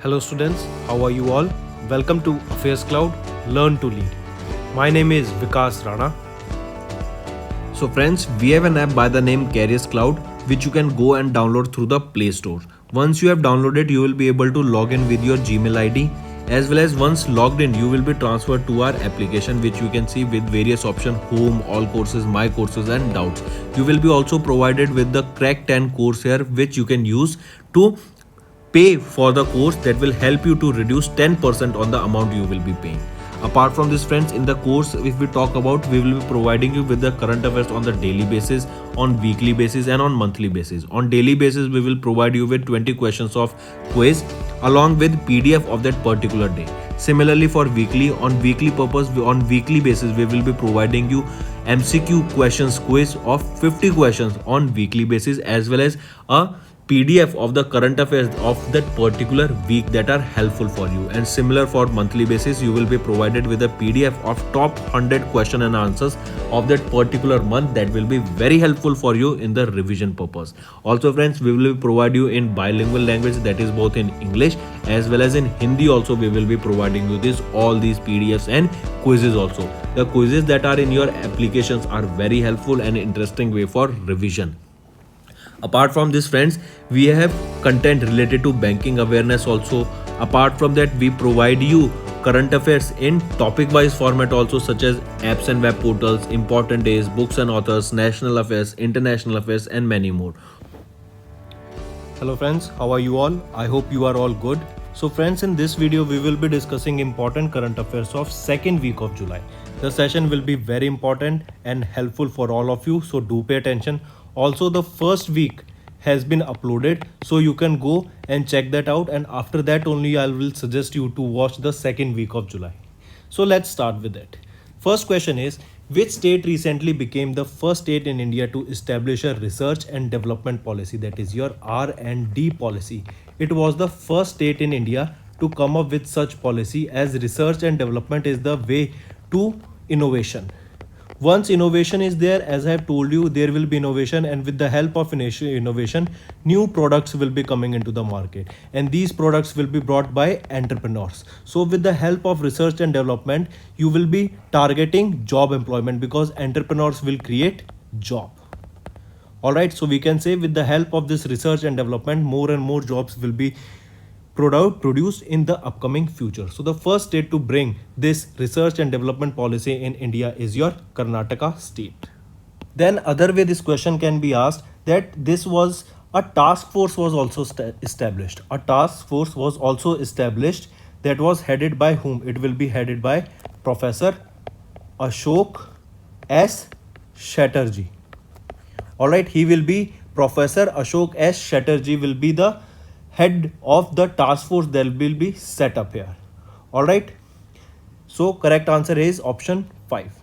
Hello students, how are you all? Welcome to AffairsCloud, Learn to Lead. My name is Vikas Rana. So friends, we have an app by the name AffairsCloud which you can go and download through the Play Store. Once you have downloaded, you will be able to log in with your Gmail ID, as well as once logged in, you will be transferred to our application which you can see with various options: home, all courses, my courses and doubts. You will be also provided with the Crack 10 course here which you can use to pay for the course that will help you to reduce 10% on the amount you will be paying. Apart from this friends, in the course if we talk about, we will be providing you with the current affairs on the daily basis, on weekly basis and on monthly basis. On daily basis we will provide you with 20 questions of quiz along with PDF of that particular day. Similarly for weekly, on weekly basis we will be providing you MCQ questions quiz of 50 questions on weekly basis, as well as a PDF of the current affairs of that particular week that are helpful for you. And similar for monthly basis, you will be provided with a PDF of top 100 question and answers of that particular month that will be very helpful for you in the revision purpose. Also friends, we will provide you in bilingual language, that is both in English as well as in Hindi. Also we will be providing you all these PDFs and quizzes also. The quizzes that are in your applications are very helpful and interesting way for revision. Apart from this friends, we have content related to banking awareness also. Apart from that, we provide you current affairs in topic wise format also, such as apps and web portals, important days, books and authors, national affairs, international affairs and many more. Hello friends, how are you all? I hope you are all good. So friends, in this video we will be discussing important current affairs of second week of July. The session will be very important and helpful for all of you, so do pay attention. Also the first week has been uploaded, so you can go and check that out, and after that only I will suggest you to watch the second week of July. So let's start with it. First question is, which state recently became the first state in India to establish a research and development policy, that is your R&D policy? It was the first state in India to come up with such policy, as research and development is the way to innovation. Once innovation is there, as I have told you, there will be innovation, and with the help of innovation, new products will be coming into the market, and these products will be brought by entrepreneurs. So with the help of research and development, you will be targeting job employment, because entrepreneurs will create job. Alright, so we can say with the help of this research and development, more and more jobs will be produced in the upcoming future. So the first state to bring this research and development policy in India is your Karnataka state. Then other way this question can be asked, that this was a task force was also established. A task force was also established that was headed by whom? It will be headed by Professor Ashok S. Chatterjee. Alright, he will be Professor Ashok S. Chatterjee will be the head of the task force that will be set up here. Alright, so correct answer is option 5.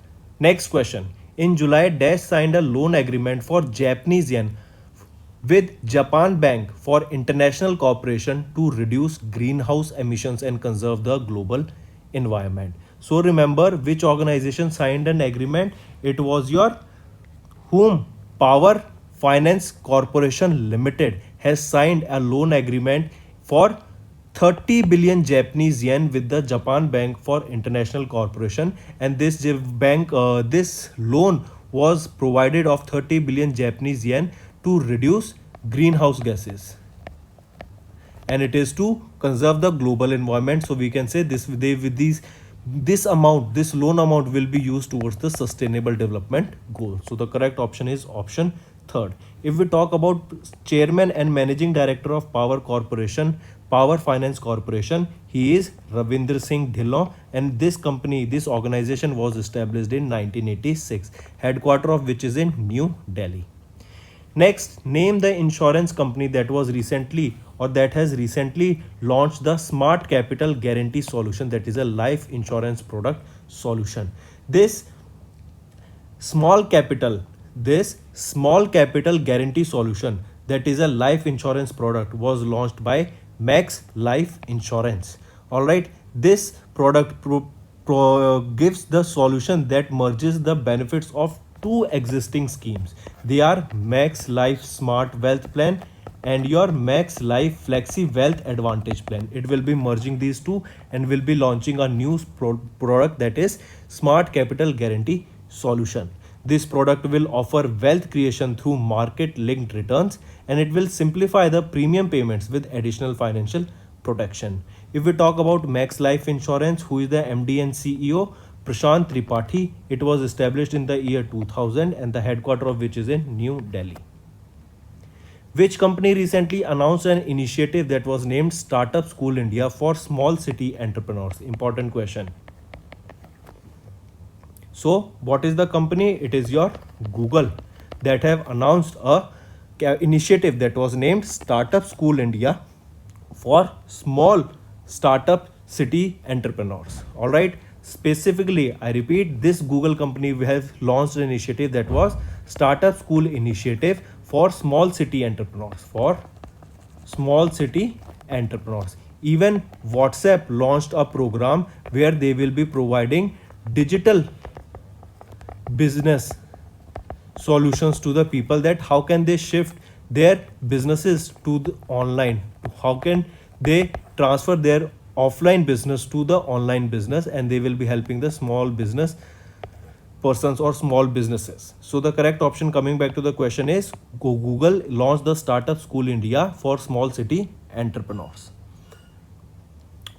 Next question. In July, Dash signed a loan agreement for Japanese yen with Japan Bank for international cooperation to reduce greenhouse emissions and conserve the global environment. So remember, which organization signed an agreement? It was your whom? Power Finance Corporation Limited has signed a loan agreement for 30 billion Japanese yen with the Japan Bank for International Corporation, and this loan was provided of 30 billion Japanese yen to reduce greenhouse gases, and it is to conserve the global environment. So we can say this loan amount will be used towards the sustainable development goal. So the correct option is option 3rd. If we talk about chairman and managing director of Power Finance Corporation, he is Ravindra Singh Dhillon, and this organization was established in 1986, headquarter of which is in New Delhi. Next, name the insurance company that has recently launched the Smart Capital Guarantee Solution, that is a life insurance product solution. This small capital guarantee solution, that is a life insurance product, was launched by Max Life Insurance. Alright, this product gives the solution that merges the benefits of two existing schemes. They are Max Life Smart Wealth Plan and your Max Life Flexi Wealth Advantage Plan. It will be merging these two and will be launching a new product, that is Smart Capital Guarantee Solution. This product will offer wealth creation through market linked returns, and it will simplify the premium payments with additional financial protection. If we talk about Max Life Insurance, who is the MD and CEO? Prashant Tripathi. It was established in the year 2000 and the headquarters of which is in New Delhi. Which company recently announced an initiative that was named Startup School India for small city entrepreneurs? Important question. So what is the company? It is your Google that have announced a initiative that was named Startup School India for small startup city entrepreneurs. All right. Specifically, I repeat, this Google company have launched an initiative that was Startup School Initiative for small city entrepreneurs. For small city entrepreneurs. Even WhatsApp launched a program where they will be providing digital business solutions to the people, that how can they shift their businesses to the online, how can they transfer their offline business to the online business, and they will be helping the small business persons or small businesses. So the correct option, coming back to the question, is Google launched the Startup School India for small city entrepreneurs.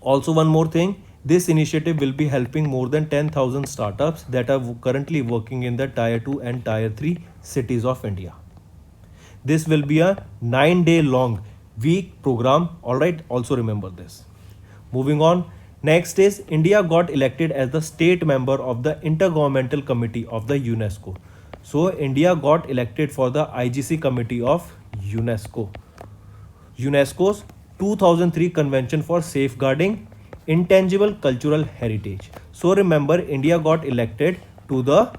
Also, one more thing, this initiative will be helping more than 10,000 startups that are currently working in the Tier 2 and Tier 3 cities of India. This will be a 9-day long week program. Alright, also remember this. Moving on. Next is India got elected as the state member of the Intergovernmental Committee of the UNESCO. So India got elected for the IGC Committee of UNESCO. UNESCO's 2003 Convention for Safeguarding Intangible Cultural Heritage. So remember, India got elected to the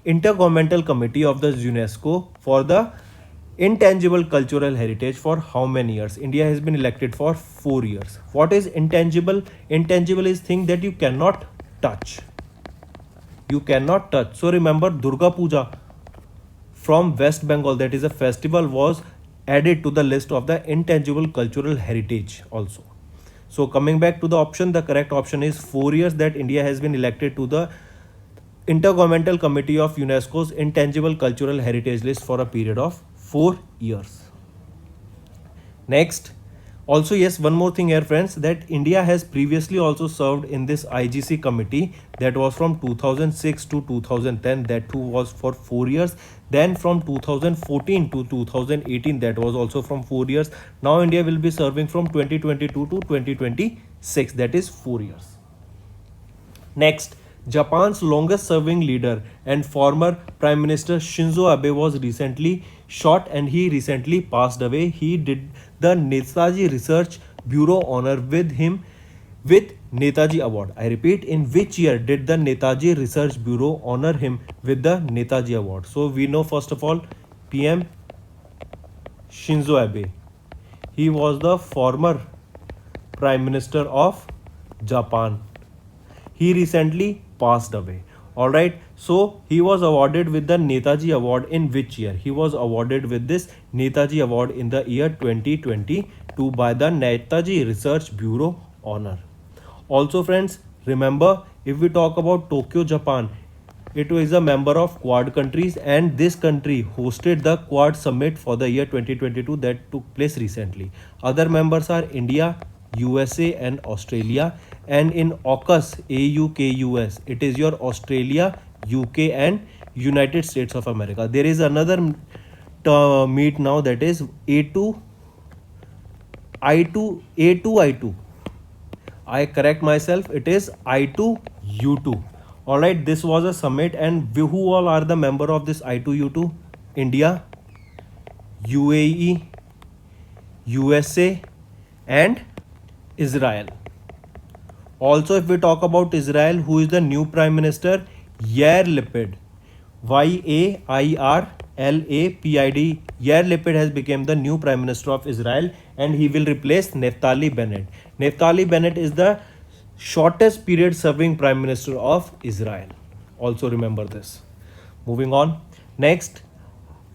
Intergovernmental Committee of the UNESCO for the intangible cultural heritage for how many years? India has been elected for 4 years. What is intangible? Intangible is thing that you cannot touch. You cannot touch. So remember, Durga Puja from West Bengal, that is a festival, was added to the list of the intangible cultural heritage also. So coming back to the option, the correct option is 4 years that India has been elected to the Intergovernmental Committee of UNESCO's Intangible Cultural Heritage list for a period of 4 years. Next, also yes, one more thing here friends, that India has previously also served in this IGC committee, that was from 2006 to 2010, that too was for 4 years. Then from 2014 to 2018, that was also from 4 years. Now India will be serving from 2022 to 2026, that is 4 years. Next, Japan's longest serving leader and former Prime Minister Shinzo Abe was recently shot and he recently passed away. He did the Netaji Research Bureau honor with him with Netaji Award. I repeat, in which year did the Netaji Research Bureau honor him with the Netaji Award? So we know first of all PM Shinzo Abe. He was the former Prime Minister of Japan. He recently passed away. Alright, so he was awarded with the Netaji Award in which year? He was awarded with this Netaji Award in the year 2022 by the Netaji Research Bureau honor. Also friends, remember, if we talk about Tokyo, Japan, it is a member of Quad countries, and this country hosted the Quad Summit for the year 2022 that took place recently. Other members are India, USA and Australia, and in AUKUS, AUKUS, it is your Australia, UK and United States of America. There is another meet now, that is A2 I2. I correct myself, it is I2U2. Alright, this was a summit, and who all are the member of this I2U2? India, UAE, USA and Israel. Also, if we talk about Israel, who is the new Prime Minister? Yair Lapid. YAIRLAPID. Yair Lapid has become the new Prime Minister of Israel, and he will replace Naftali Bennett. Naftali Bennett is the shortest period serving Prime Minister of Israel. Also remember this. Moving on. Next,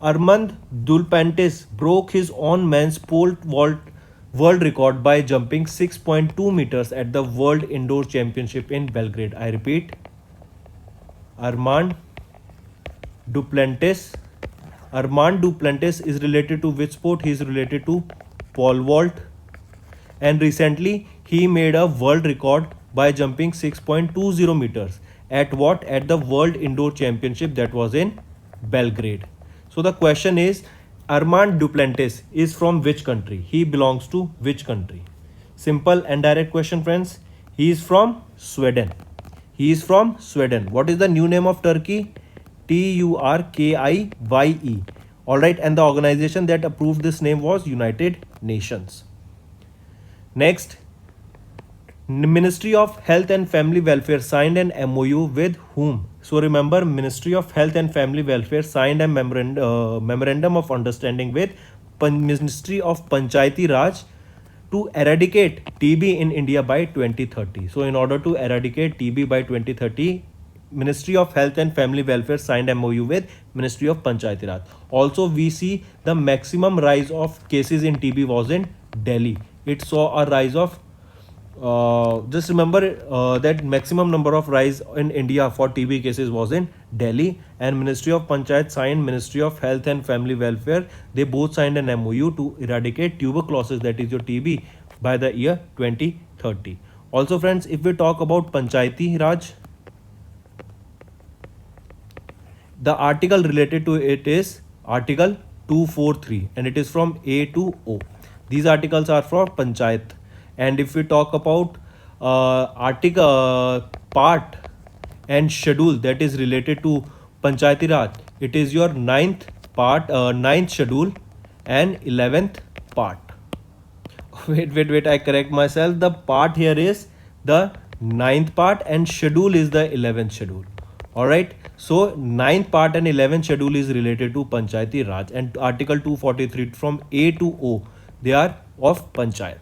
Armand Duplantis broke his own men's pole vault world record by jumping 6.2 meters at the World Indoor Championship in Belgrade. I repeat, Armand Duplantis. Armand Duplantis is related to which sport? He is related to pole vault. And recently he made a world record by jumping 6.20 meters at what? At the World Indoor Championship that was in Belgrade. So the question is, Armand Duplantis is from which country? He belongs to which country? Simple and direct question, friends. He is from Sweden. He is from Sweden. What is the new name of Turkey? Turkiye. Alright, and the organization that approved this name was United Nations. Next, Ministry of Health and Family Welfare signed an MOU with whom? So remember, Ministry of Health and Family Welfare signed a memorandum of understanding with Ministry of Panchayati Raj to eradicate TB in India by 2030. So in order to eradicate TB by 2030, Ministry of Health and Family Welfare signed MOU with Ministry of Panchayati Raj. Also, we see the maximum rise of cases in TB was in Delhi. It saw a rise of just remember that maximum number of rise in India for TB cases was in Delhi, and Ministry of Panchayat signed Ministry of Health and Family Welfare. They both signed an MOU to eradicate tuberculosis, that is your TB, by the year 2030. Also friends, if we talk about Panchayati Raj, the article related to it is Article 243 and it is from A to O. These articles are for Panchayat. And if we talk about article part and schedule that is related to Panchayati Raj, it is your ninth schedule and 11th part. Wait, I correct myself. The part here is the ninth part and schedule is the 11th schedule. Alright, so 9th part and 11th schedule is related to Panchayati Raj, and Article 243 from A to O, they are of Panchayat.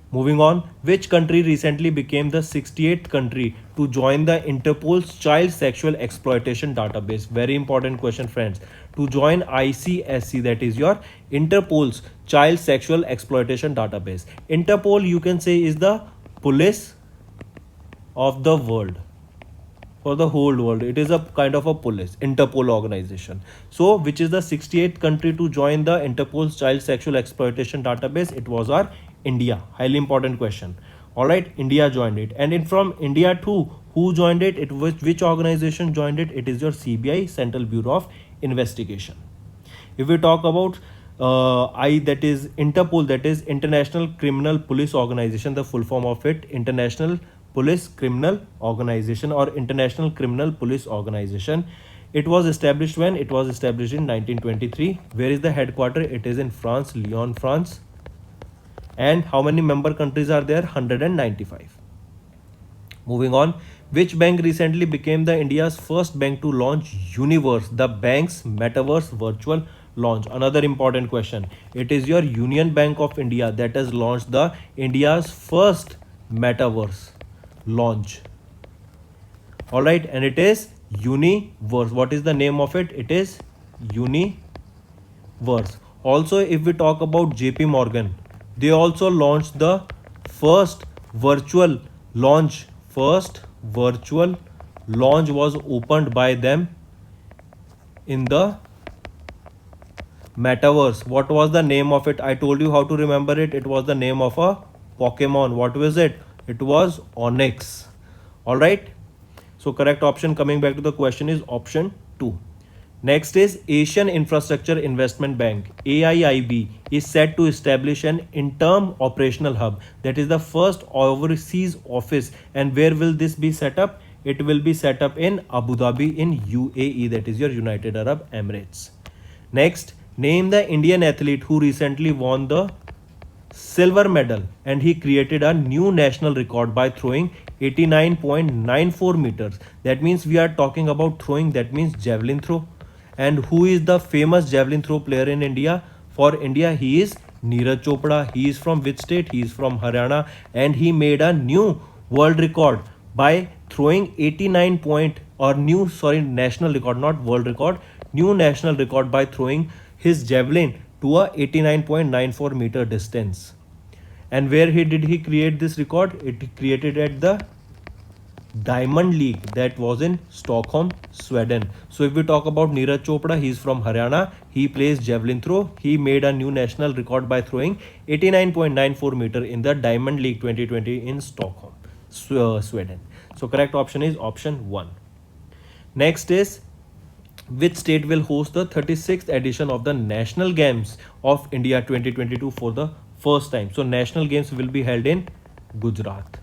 Moving on, which country recently became the 68th country to join the Interpol's child sexual exploitation database? Very important question, friends. To join ICSC, that is your Interpol's child sexual exploitation database. Interpol, you can say, is the police of the world. For the whole world, it is a kind of a police, Interpol organization. So which is the 68th country to join the Interpol's child sexual exploitation database? It was our India. Highly important question. Alright, India joined it. And from India too, who joined it? It was which organization joined it? It is your CBI, Central Bureau of Investigation. If we talk about that is Interpol, that is International Criminal Police Organization, the full form of it, International Police Criminal Organization or International Criminal Police Organization. It was established when? It was established in 1923. Where is the headquarters? It is in France, Lyon, France. And how many member countries are there? 195. Moving on, which bank recently became the India's first bank to launch Universe, the bank's metaverse virtual launch? Another important question. It is your Union Bank of India that has launched the India's first metaverse launch. Alright, and it is Universe. What is the name of it? It is Universe. Also, if we talk about JP Morgan, they also launched the first virtual launch. First virtual launch was opened by them in the metaverse. What was the name of it? I told you how to remember it. It was the name of a Pokemon. What was it? It was Onyx. Alright. So correct option, coming back to the question, is option 2. Next is Asian Infrastructure Investment Bank, AIIB, is set to establish an interim operational hub. That is the first overseas office. And where will this be set up? It will be set up in Abu Dhabi in UAE, that is your United Arab Emirates. Next, name the Indian athlete who recently won the silver medal and he created a new national record by throwing 89.94 meters. That means we are talking about throwing, that means javelin throw. And who is the famous javelin throw player in India? For India, he is Neeraj Chopra. He is from which state? He is from Haryana, and he made a new world record by throwing 89 point or national record, not world record, new national record by throwing his javelin to a 89.94 meter distance. And where did he create this record? It created at the Diamond League that was in Stockholm, Sweden. So if we talk about Neeraj Chopra, he is from Haryana. He plays javelin throw. He made a new national record by throwing 89.94 meter in the Diamond League 2020 in Stockholm, Sweden. So correct option is option 1. Next is, which state will host the 36th edition of the National Games of India 2022 for the first time? So National Games will be held in Gujarat.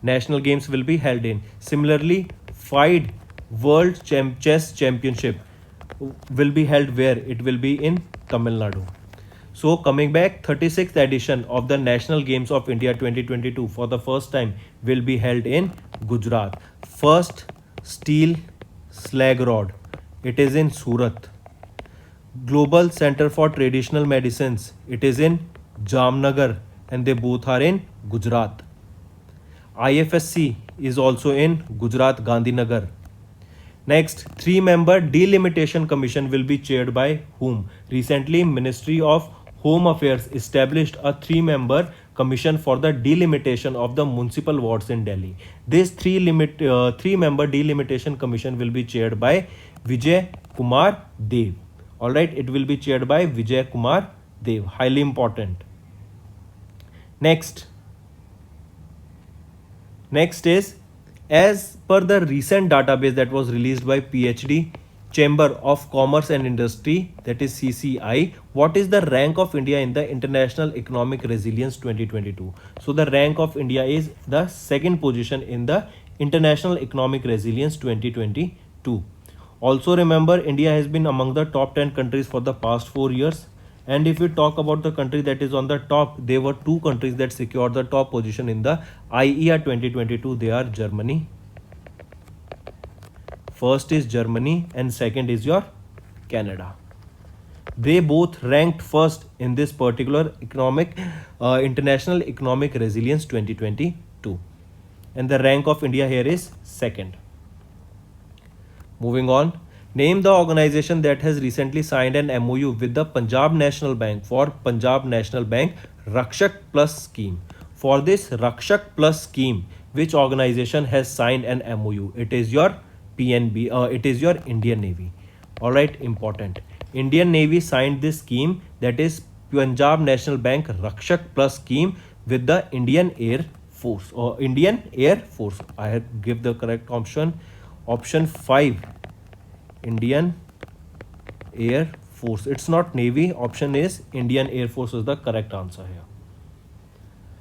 National Games will be held in. Similarly, FIDE World Chess Championship will be held where? It will be in Tamil Nadu. So coming back, 36th edition of the National Games of India 2022 for the first time will be held in Gujarat. First steel slag rod, it is in Surat. Global Center for Traditional Medicines, it is in Jamnagar, and they both are in Gujarat. IFSC is also in Gujarat, Gandhinagar. Next, 3-member delimitation commission will be chaired by whom? Recently, Ministry of Home Affairs established a 3-member commission for the delimitation of the municipal wards in Delhi. This 3-member delimitation commission will be chaired by Vijay Kumar Dev. Alright, it will be chaired by Vijay Kumar Dev. Highly important. Next is, as per the recent database that was released by PhD Chamber of Commerce and Industry, that is CCI, what is the rank of India in the International Economic Resilience 2022? So the rank of India is the second position in the International Economic Resilience 2022. Also remember, India has been among the top 10 countries for the past 4 years. And if we talk about the country that is on the top, there were 2 countries that secured the top position in the IER 2022. They are Germany. First is Germany and second is your Canada. They both ranked first in this particular International Economic Resilience 2022. And the rank of India here is second. Moving on. Name the organization that has recently signed an MOU with the Punjab National Bank for Punjab National Bank Rakshak Plus scheme. For this Rakshak Plus scheme, which organization has signed an MOU? It is your PNB, it is your Indian Navy. Alright, important. Indian Navy signed this scheme, that is Punjab National Bank Rakshak Plus scheme, with the Indian Air Force or Indian Air Force. I have give the correct option. Option 5. Indian Air Force. It's not Navy. Option is Indian Air Force is the correct answer here.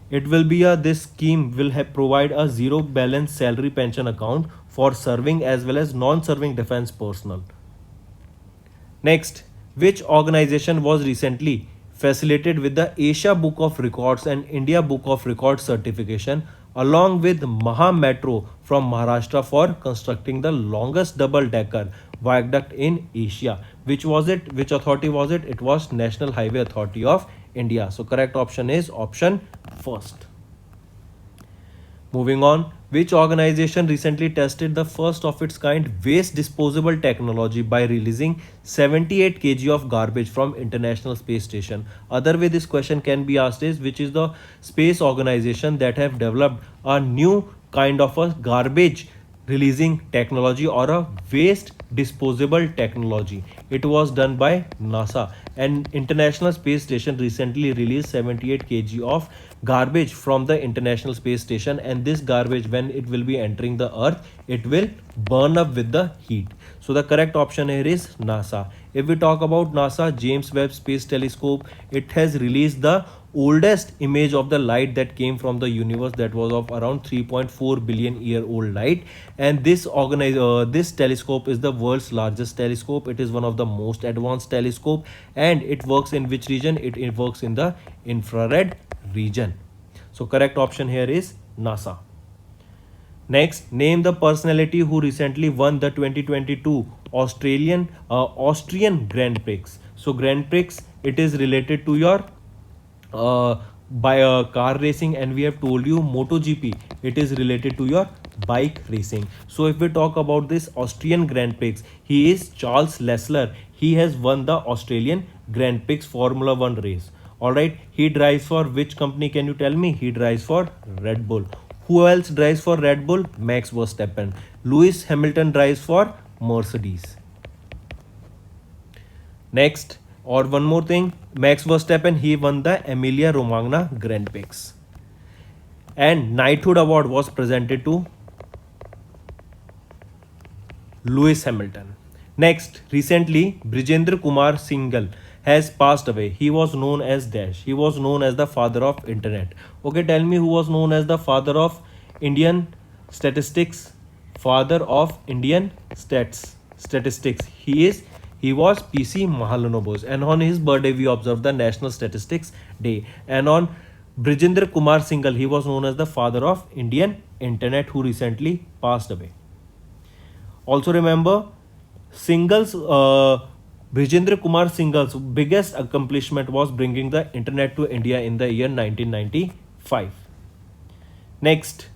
It will be this scheme will provide a zero balance salary pension account for serving as well as non-serving defense personnel. Next, which organization was recently facilitated with the Asia Book of Records and India Book of Records certification, along with Maha Metro from Maharashtra for constructing the longest double-decker viaduct in Asia? Which was it? Which authority was it? It was National Highway Authority of India. So correct option is option first. Moving on, which organization recently tested the first of its kind waste disposable technology by releasing 78 kg of garbage from International Space Station? Other way this question can be asked is, which is the space organization that have developed a new kind of a garbage releasing technology or a waste disposable technology? It was done by NASA, and International Space Station recently released 78 kg of garbage from the International Space Station, and this garbage, when it will be entering the earth, it will burn up with the heat. So the correct option here is NASA. If we talk about NASA, James Webb Space Telescope, it has released the oldest image of the light that came from the universe, that was of around 3.4 billion year old light. And this telescope is the world's largest telescope. It is one of the most advanced telescope, and it works in which region? It works in the infrared region. So correct option here is NASA. Next, name the personality who recently won the 2022 Austrian Grand Prix. So Grand Prix, it is related to your by car racing, and we have told you MotoGP, it is related to your bike racing. So if we talk about this Austrian Grand Prix, he is Charles Lessler. He has won the Australian Grand Prix Formula 1 race. Alright, he drives for which company, can you tell me? He drives for Red Bull. Who else drives for Red Bull? Max Verstappen. Lewis Hamilton drives for Mercedes. Next, or one more thing, Max Verstappen, he won the Emilia Romagna Grand Prix. And knighthood award was presented to Lewis Hamilton. Next, recently, Brijendra Kumar Singhal has passed away. He was known as Dash. He was known as the father of internet. Okay, tell me who was known as the father of Indian statistics. Father of Indian statistics. He was PC Mahalanobos, and on his birthday we observe the National Statistics Day. And on Brijendra Kumar Singhal, he was known as the father of Indian internet, who recently passed away. Also remember, Brijendra Kumar Singhal's biggest accomplishment was bringing the internet to India in the year 1995. Next,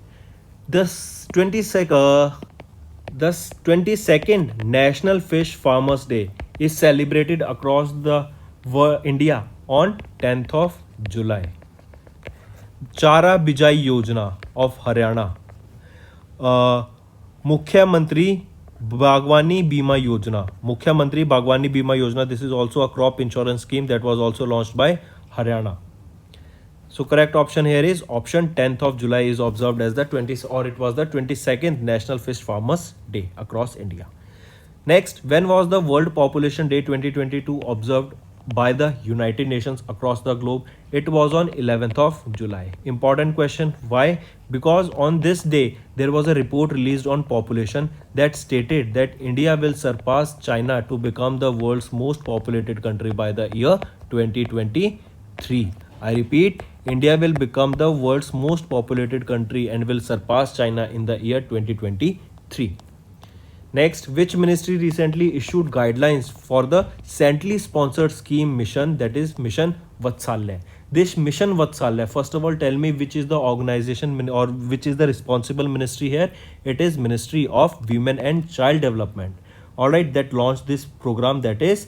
the 22nd National Fish Farmers Day is celebrated across the India on 10th of July. Chara Bijai Yojana of Haryana. Mukhyamantri Bagwani Bima Yojana. Mukhyamantri Bagwani Bima Yojana. This is also a crop insurance scheme that was also launched by Haryana. So correct option here is option 10th of July is observed as the 22nd National Fish Farmers Day across India. Next, when was the World Population Day 2022 observed by the United Nations across the globe? It was on 11th of July. Important question. Why? Because on this day there was a report released on population that stated that India will surpass China to become the world's most populated country by the year 2023. I repeat, India will become the world's most populated country and will surpass China in the year 2023. Next, which ministry recently issued guidelines for the centrally sponsored scheme mission, that is Mission Vatsalya? This Mission Vatsalya, first of all, tell me which is the organization or which is the responsible ministry here. It is Ministry of Women and Child Development. Alright, that launched this program, that is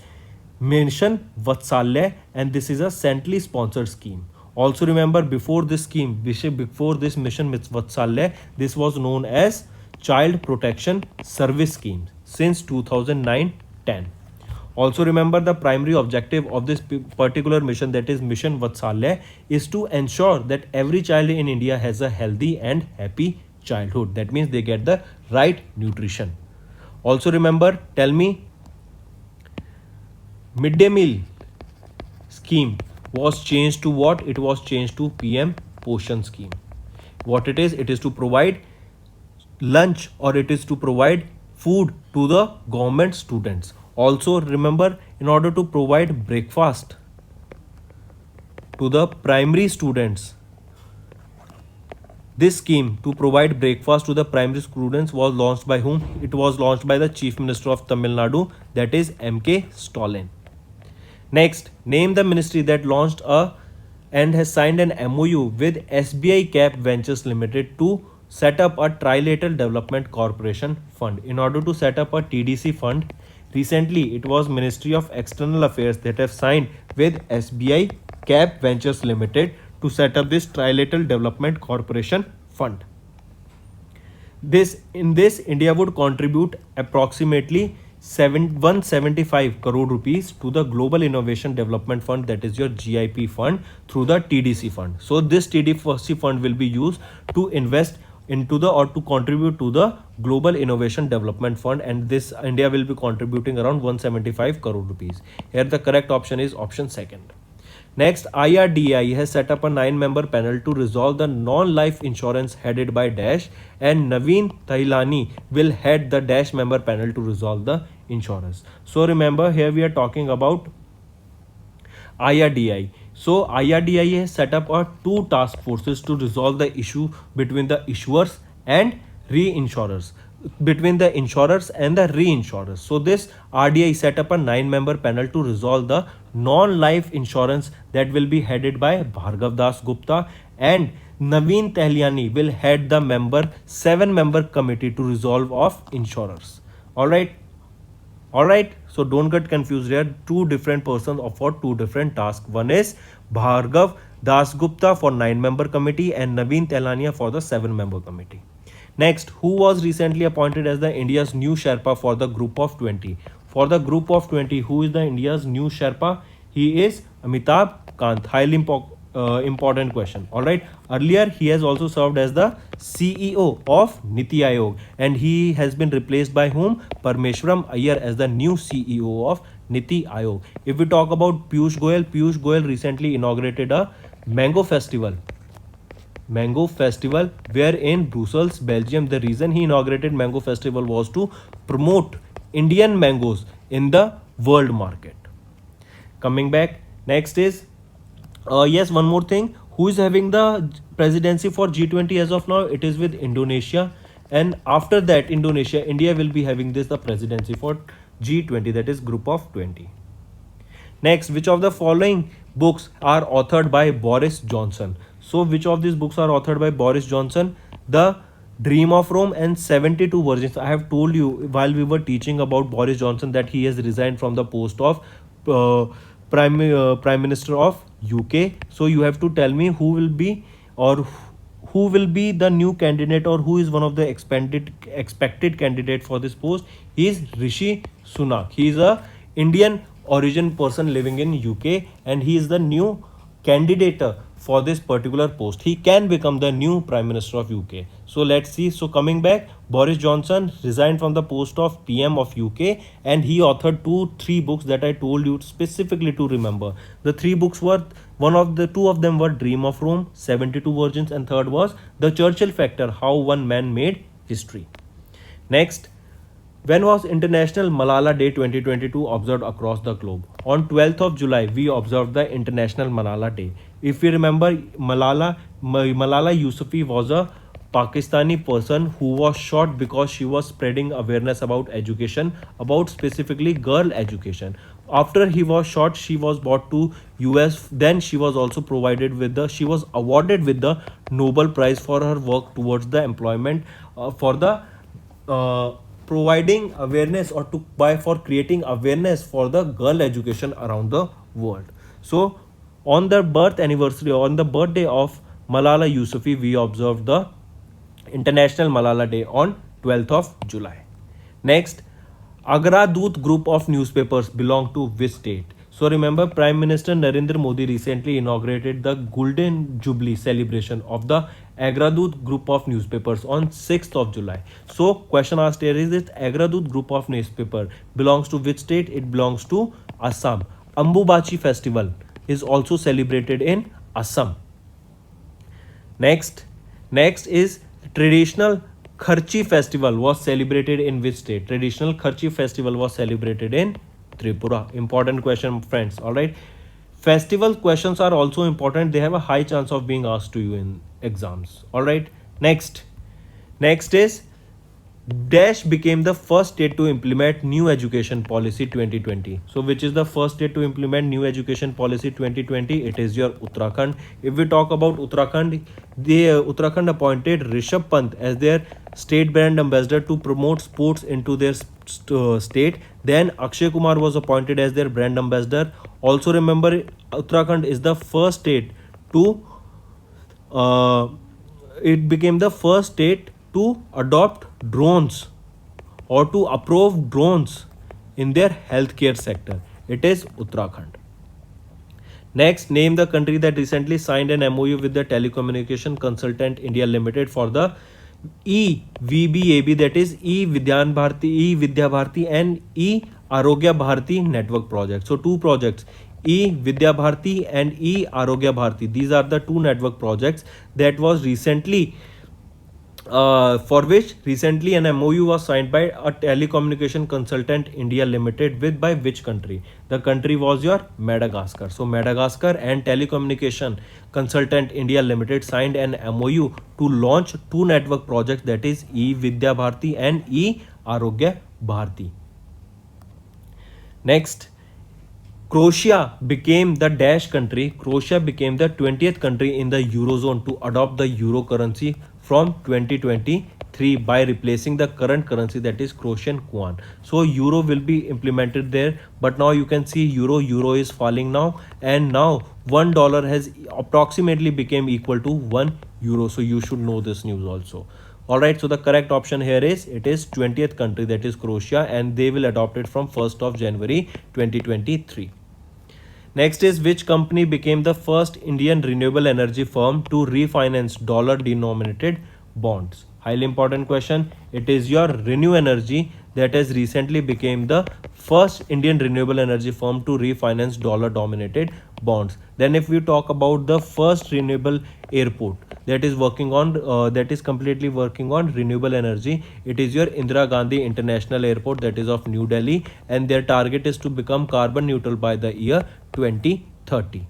Mission Vatsalya, and this is a centrally sponsored scheme. Also remember, before this scheme, before this Mission Vatsalya, this was known as Child Protection Service Scheme since 2009-10. Also remember, the primary objective of this particular mission, that is Mission Vatsalya, is to ensure that every child in India has a healthy and happy childhood. That means they get the right nutrition. Also remember, tell me, midday meal scheme was changed to what? It was changed to PM Poshan scheme. What it is to provide lunch, or it is to provide food to the government students. Also remember, in order to provide breakfast to the primary students, this scheme to provide breakfast to the primary students was launched by whom? It was launched by the Chief Minister of Tamil Nadu, that is M.K. Stalin. Next, name the ministry that launched and has signed an MOU with SBI Cap Ventures Limited to set up a Trilateral Development Corporation Fund. In order to set up a TDC fund, recently it was Ministry of External Affairs that have signed with SBI Cap Ventures Limited to set up this Trilateral Development Corporation Fund. In this, India would contribute approximately 175 crore rupees to the Global Innovation Development Fund, that is your GIP fund, through the TDC fund. So this TDC fund will be used to invest into the, or to contribute to the Global Innovation Development Fund, and this India will be contributing around 175 crore rupees. Here the correct option is option second. Next, IRDAI has set up a 9-member panel to resolve the non-life insurance headed by Dash, and Naveen Thailani will head the Dash member panel to resolve the insurance. So remember, here we are talking about IRDAI. So IRDAI has set up 2 task forces to resolve the issue between the issuers and reinsurers, between the insurers and the reinsurers. So this RDI set up a 9-member panel to resolve the non-life insurance that will be headed by Bhargav Das Gupta, and Naveen Tehliani will head the 7-member committee to resolve of insurers. Alright, so don't get confused here. Two different persons for two different tasks. One is Bhargav Dasgupta for 9-member committee and Naveen Telania for the 7-member committee. Next, who was recently appointed as the India's new Sherpa for the group of 20? For the group of 20, who is the India's new Sherpa? He is Amitabh Kant. Highly important question. Alright. Earlier, he has also served as the CEO of Niti Aayog, and he has been replaced by whom? Parmeshwaram Iyer as the new CEO of Niti Aayog. If we talk about Piyush Goyal recently inaugurated a Mango Festival where in Brussels, Belgium. The reason he inaugurated Mango Festival was to promote Indian mangoes in the world market. Coming back, next is yes, one more thing. Who is having the presidency for G20 as of now? It is with Indonesia, and after that India will be having the presidency for G20, that is group of 20. Next, which of the following books are authored by Boris Johnson? So which of these books are authored by Boris Johnson? The Dream of Rome and 72 Virgins. I have told you while we were teaching about Boris Johnson that he has resigned from the post of Prime Minister of UK. So you have to tell me who will be the new candidate, or who is one of the expected candidate for this post. He is Rishi Sunak. He is a Indian origin person living in UK, and he is the new candidate for this particular post. He can become the new Prime Minister of UK. So let's see. So coming back, Boris Johnson resigned from the post of PM of UK, and he authored 3 books that I told you specifically to remember. The 3 books were, two of them were Dream of Rome, 72 Virgins, and third was The Churchill Factor, How One Man Made History. Next, when was International Malala Day 2022 observed across the globe? On 12th of July, we observed the International Malala Day. If you remember, Malala Yousafzai was a Pakistani person who was shot because she was spreading awareness about education, about specifically girl education. After he was shot, she was brought to US. Then she was also awarded with the Nobel Prize for her work towards the employment for the providing awareness, or for creating awareness for the girl education around the world. So on the birthday of Malala Yousafzai, we observed the International Malala Day on 12th of July. Next, Agradoot group of newspapers belong to which state? So remember, Prime Minister Narendra Modi recently inaugurated the Golden Jubilee celebration of the Agradoot group of newspapers on 6th of July. So question asked here is, this Agradoot group of newspaper belongs to which state? It belongs to Assam. Ambubachi festival is also celebrated in Assam. Next is traditional Kharchi festival was celebrated in which state? Traditional Kharchi festival was celebrated in Tripura. Important question, friends. Alright. Festival questions are also important. They have a high chance of being asked to you in exams. Alright. Next is Dash became the first state to implement new education policy 2020. So which is the first state to implement new education policy 2020? It is your Uttarakhand. If we talk about Uttarakhand, Uttarakhand appointed Rishabh Pant as their state brand ambassador to promote sports into their state. Then Akshay Kumar was appointed as their brand ambassador. Also remember, Uttarakhand is the first state to it became the first state to adopt drones, or to approve drones in their healthcare sector. It is Uttarakhand. Next, name the country that recently signed an MOU with the telecommunication consultant India Limited for the EVBAB, that is E-Vidyan Vidya Bharti and E-Arogya Bharti network project. So 2 projects, E-Vidya Bharti and E-Arogya Bharti. These are the 2 network projects that was recently for which recently an MOU was signed by a telecommunication consultant India Limited by which country? The country was your Madagascar. So Madagascar and telecommunication consultant India Limited signed an MOU to launch 2 network projects, that is E-Vidya Bharti and E-Arogya Bharti. Next, Croatia became the dash country. Croatia became the 20th country in the Eurozone to adopt the euro currency from 2023 by replacing the current currency, that is Croatian kwan. So euro will be implemented there, but now you can see euro is falling now, and now $1 has approximately became equal to 1 euro. So you should know this news also. Alright, so the correct option here is it is 20th country, that is Croatia, and they will adopt it from 1st of January 2023. Next is, which company became the first Indian renewable energy firm to refinance dollar denominated bonds? Highly important question. It is your Renew Energy that has recently became the first Indian renewable energy firm to refinance dollar dominated bonds. Then if we talk about the first renewable airport that is working on that is completely working on renewable energy, it is your Indira Gandhi International Airport, that is of New Delhi, and their target is to become carbon neutral by the year 2030.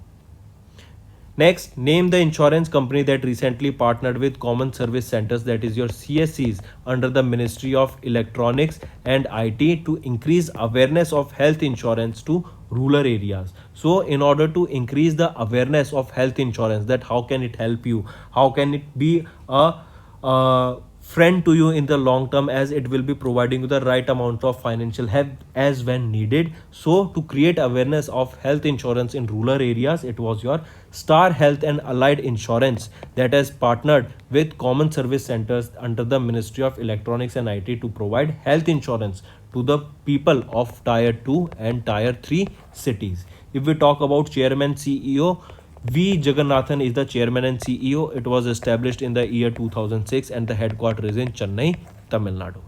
Next, name the insurance company that recently partnered with Common Service Centers, that is your CSCs, under the Ministry of Electronics and IT to increase awareness of health insurance to rural areas. So in order to increase the awareness of health insurance, that how can it help you, how can it be a friend to you in the long term, as it will be providing you the right amount of financial help as when needed. So to create awareness of health insurance in rural areas, it was your Star Health and Allied Insurance that has partnered with Common Service Centers under the Ministry of Electronics and IT to provide health insurance to the people of Tier 2 and Tier 3 cities. If we talk about Chairman CEO, V. Jagannathan is the chairman and CEO. It was established in the year 2006 and the headquarters is in Chennai, Tamil Nadu.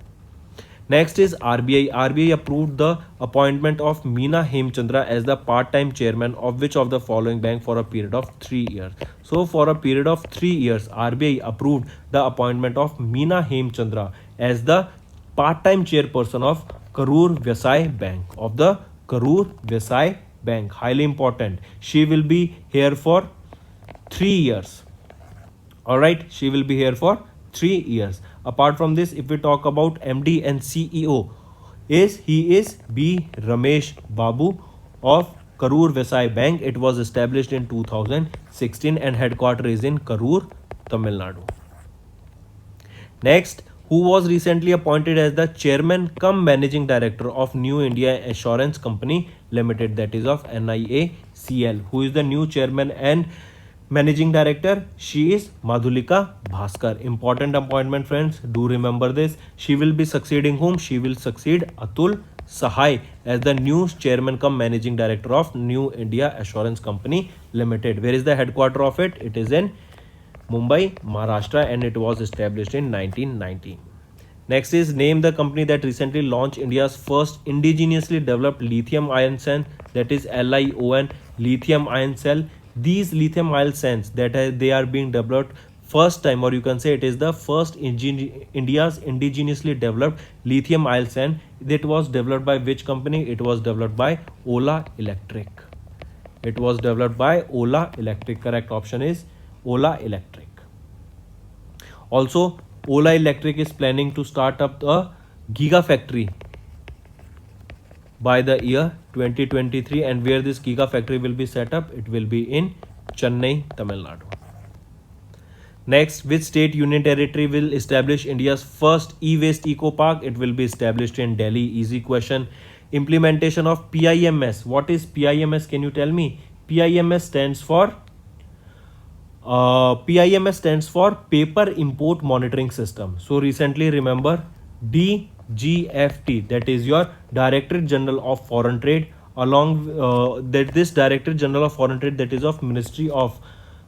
Next is RBI. RBI approved the appointment of Meena Hemchandra as the part-time chairman of which of the following bank for a period of 3 years. So for a period of 3 years, RBI approved the appointment of Meena Hemchandra as the part-time chairperson of Karur Vysya Bank, of the Karur Vysya Bank. Highly important. She will be here for 3 years. Alright, she will be here for 3 years. Apart from this, if we talk about MD and CEO, he is B. Ramesh Babu of Karur Vysya Bank. It was established in 2016 and headquarters is in Karur, Tamil Nadu. Next, who was recently appointed as the chairman cum managing director of New India Assurance Company Limited, that is of NIACL. Who is the new chairman and managing director? She is Madhulika Bhaskar. Important appointment, friends. Do remember this. She will be succeeding whom? She will succeed Atul Sahai as the new chairman cum managing director of New India Assurance Company Limited. Where is the headquarter of it? It is in Mumbai, Maharashtra, and it was established in 1990. Next is, name the company that recently launched India's first indigenously developed lithium ion cell, that is LION, lithium ion cell. These lithium ion cells that they are being developed first time, or you can say it is the first India's indigenously developed lithium ion cell. That was developed by which company? It was developed by Ola Electric. It was developed by Ola Electric. Correct option is Ola Electric. Also, Ola Electric is planning to start up a gigafactory by the year 2023, and where this gigafactory will be set up, it will be in Chennai, Tamil Nadu. Next, which state union territory will establish India's first e-waste eco park? It will be established in Delhi. Easy question. Implementation of PIMS. What is PIMS? Can you tell me? PIMS stands for Paper Import Monitoring System. So recently, remember, DGFT, that is your Directorate General of Foreign Trade, along that this Directorate General of Foreign Trade, that is of Ministry of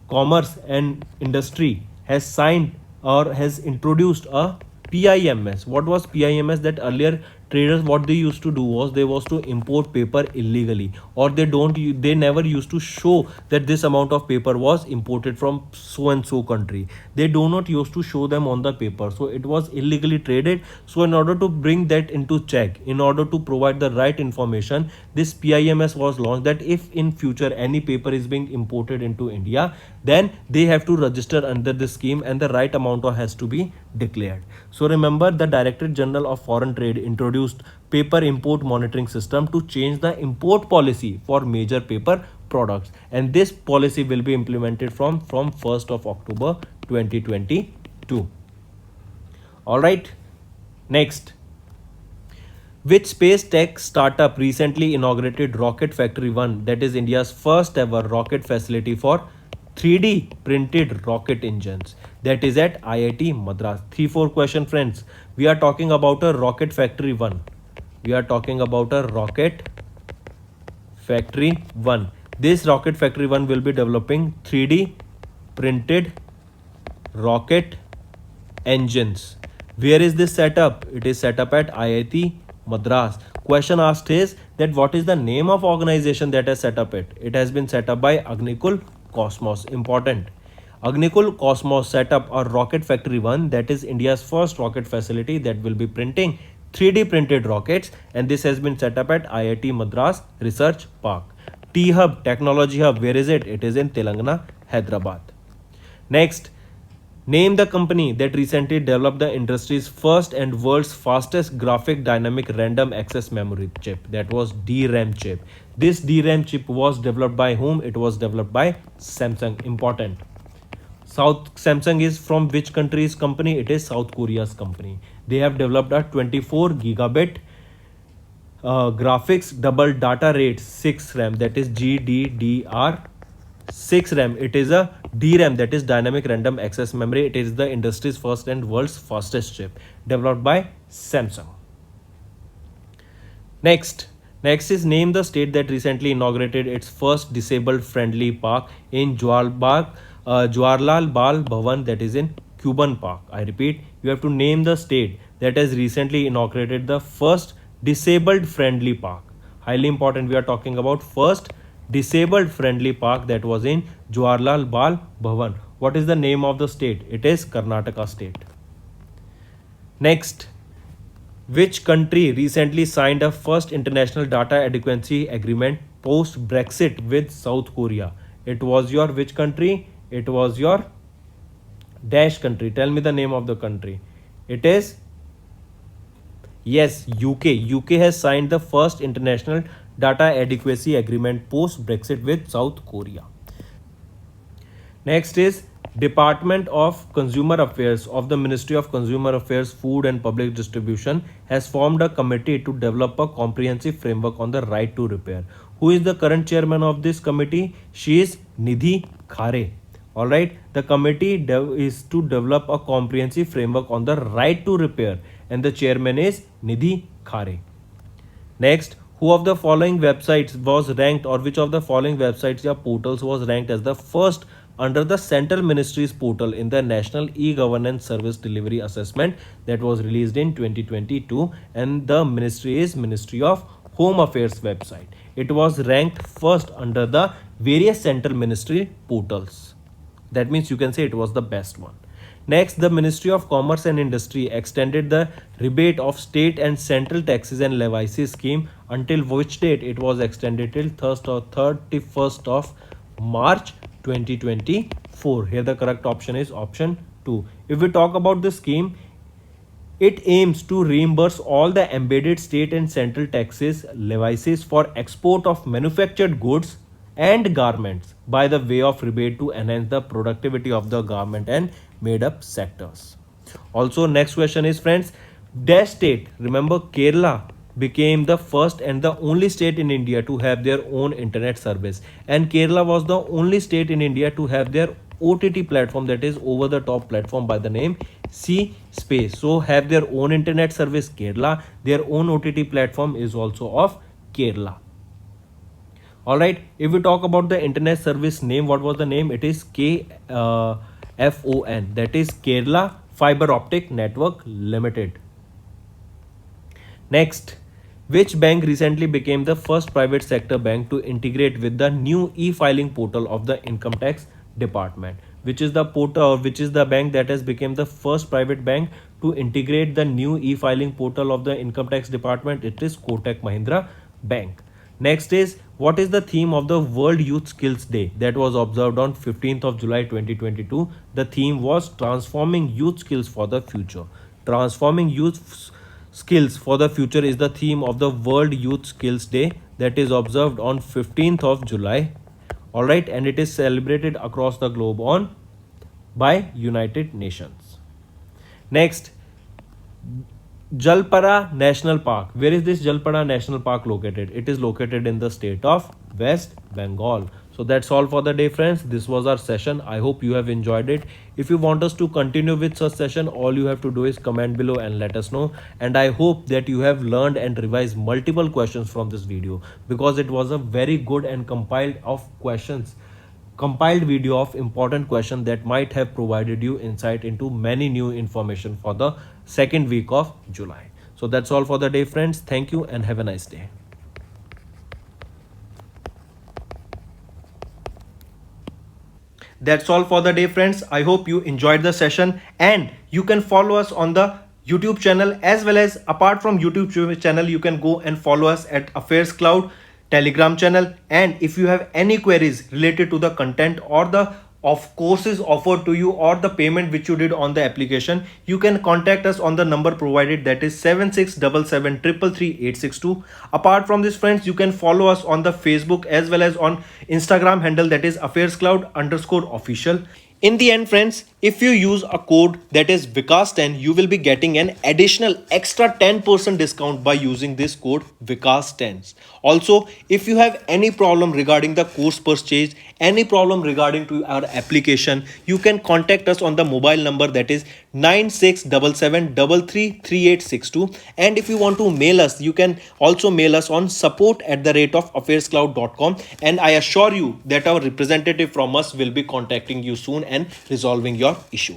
Commerce and Industry, has signed or has introduced a PIMS. What was PIMS? That earlier traders, what they used to do was they was to import paper illegally, or they never used to show that this amount of paper was imported from so and so country. They do not used to show them on the paper, so it was illegally traded. So in order to bring that into check, in order to provide the right information, this PIMS was launched, that if in future any paper is being imported into India, then they have to register under this scheme and the right amount has to be declared. So remember, the Directorate General of Foreign Trade introduced introduced paper import monitoring system to change the import policy for major paper products, and this policy will be implemented from 1st of October 2022. All right, next, which space tech startup recently inaugurated Rocket Factory 1, that is India's first ever rocket facility for 3D printed rocket engines, that is at IIT Madras? 3-4 question, friends. We are talking about a Rocket Factory 1. We are talking about a Rocket Factory 1. This Rocket Factory 1 will be developing 3D printed rocket engines. Where is this set up? It is set up at IIT Madras. Question asked is that what is the name of organization that has set up it? It has been set up by Agnikul Cosmos. Important. Agnikul Cosmos set up a Rocket Factory 1, that is India's first rocket facility that will be printing 3D printed rockets, and this has been set up at IIT Madras Research Park. T-Hub, Technology Hub, where is it? It is in Telangana, Hyderabad. Next, name the company that recently developed the industry's first and world's fastest graphic dynamic random access memory chip, that was DRAM chip. This DRAM chip was developed by whom? It was developed by Samsung. Important. Samsung is from which country's company? It is South Korea's company. They have developed a 24 gigabit graphics double data rate 6 RAM, that is GDDR 6 RAM. It is a DRAM, that is dynamic random access memory. It is the industry's first and world's fastest chip developed by Samsung. Next is name the state that recently inaugurated its first disabled friendly park in Jawaharlal Bal Bhavan, that is in Cuban Park. I repeat, you have to name the state that has recently inaugurated the first disabled friendly park. Highly important, we are talking about first disabled friendly park that was in Jawaharlal Bal Bhavan. What is the name of the state? It is Karnataka state. Next, which country recently signed a first international data adequacy agreement post Brexit with South Korea? It was your which country? It was your dash country. Tell me the name of the country. It is, yes, UK. UK has signed the first international data adequacy agreement post Brexit with South Korea. Next is Department of Consumer Affairs of the Ministry of Consumer Affairs, Food and Public Distribution has formed a committee to develop a comprehensive framework on the right to repair. Who is the current chairman of this committee? She is Nidhi Khare. Alright, the committee is to develop a comprehensive framework on the right to repair, and the chairman is Nidhi Khare. Next, who of the following websites was ranked, or which of the following websites or portals was ranked as the first under the Central Ministries portal in the National E-Governance Service Delivery Assessment that was released in 2022, and the ministry is Ministry of Home Affairs website. It was ranked first under the various central ministry portals. That means you can say it was the best one. Next, the Ministry of Commerce and Industry extended the rebate of state and central taxes and levies scheme until which date? It was extended till 31st of March 2024. Here the correct option is option 2. If we talk about the scheme, it aims to reimburse all the embedded state and central taxes levies for export of manufactured goods and garments by the way of rebate to enhance the productivity of the garment and made up sectors. Also, next question is, friends, dash state, remember Kerala became the first and the only state in India to have their own internet service, and Kerala was the only state in India to have their OTT platform, that is over the top platform, by the name C Space. So have their own internet service Kerala, their own OTT platform is also of Kerala. Alright, if we talk about the internet service name, what was the name? It is KFON, that is Kerala Fiber Optic Network Limited. Next, which bank recently became the first private sector bank to integrate with the new e-filing portal of the Income Tax Department? Which is the portal, which is the bank that has become the first private bank to integrate the new e-filing portal of the Income Tax Department? It is Kotak Mahindra Bank. Next is, what is the theme of the World Youth Skills Day that was observed on 15th of July 2022? The theme was transforming youth skills for the future. Transforming youth skills for the future is the theme of the World Youth Skills Day that is observed on 15th of July. All right, and it is celebrated across the globe on by United Nations. Next, Jaldapara National Park. Where is this Jaldapara National Park located? It is located in the state of West Bengal. So that's all for the day, friends. This was our session. I hope you have enjoyed it. If you want us to continue with such session, all you have to do is comment below and let us know. And I hope that you have learned and revised multiple questions from this video, because it was a very good and compiled video of important questions that might have provided you insight into many new information for the second week of July. So that's all for the day, friends. Thank you and have a nice day. That's all for the day, friends. I hope you enjoyed the session, and you can follow us on the YouTube channel, as well as apart from YouTube channel, you can go and follow us at AffairsCloud Telegram channel. And if you have any queries related to the content or the of courses offered to you or the payment which you did on the application, you can contact us on the number provided, that is 7677333862. Apart from this, friends, you can follow us on the Facebook as well as on Instagram handle, that is AffairsCloud_official. In the end, friends, if you use a code that is Vikas10, you will be getting an additional extra 10% discount by using this code Vikas10. Also, if you have any problem regarding the course purchase, any problem regarding to our application, you can contact us on the mobile number, that is 9677333862. And if you want to mail us, you can also mail us on support@affairscloud.com, and I assure you that our representative from us will be contacting you soon and resolving your issue.